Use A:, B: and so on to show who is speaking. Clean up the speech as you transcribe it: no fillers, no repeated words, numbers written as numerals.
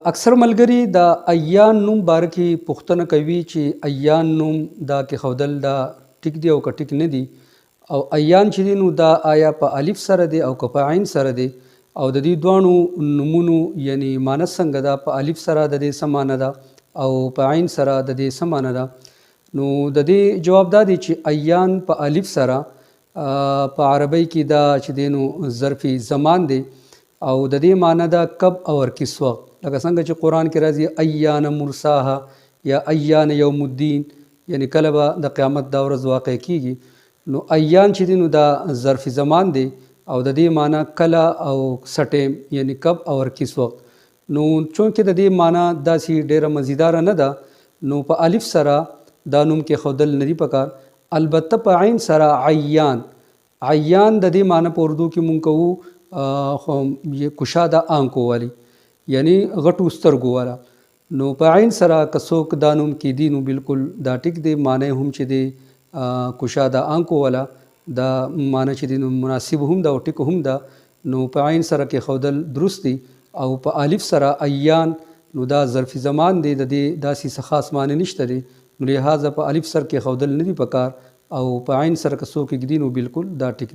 A: اکثر ملګري د ایان نوم باره کې پوښتنه کوي چې ایان نوم دا کې خودل دا ټیک دی او که ټیک نه دی، او ایان چې دی نو دا آیا په الف سره دی او که په عین سره دی، او د دې دواړو نومونو یعنی معنی څنګه ده، په الف سره د دې څه معنی ده او په عین سره د دې څه معنی ده. نو د دې جواب دا دی چې ایان په الف سره په عربی کې دا چې دی نو ظرف زمان دی او د دې معنی ده کب او کس وخت، لکه څنګه چې قرآن کې راځي ایان مرساها یا ایان یوم الدین، یعنی کله به د قیامت دا ورځ واقع کیږي. نو ایان چې دی نو دا ظرف زمان دی او د دې معنی کله او سټیم یعنی کب او کس وخت. نو چونکې د دې معنی داسې ډیره مزیداره نه ده، نو په الف سره دا نوم کې خودل ندی پکار. البته په عین سره عیان، عیان د دې معنی په اردو کې مونږ کوو کشاده آنکو والی، یعنی غټو سترګو والا. نو په عین سره که څوک دا نوم کې دی نو بالکل دا ټیک دی، معنی هم چې دی کشاده آنکو والا دا معنی چې دی نو مناسب هم ده او ټیک هم ده. نو په عین سره کې خودل درست دی، او په الف سره ایان نو دا ظرف زمان دی، د دې داسې څه خاص معنی نشته دی. نو لہٰذا په الف سر کې خودل نه دی پکار، او په عین سره که څوک ږدي نو بالکل دا ټیک دی.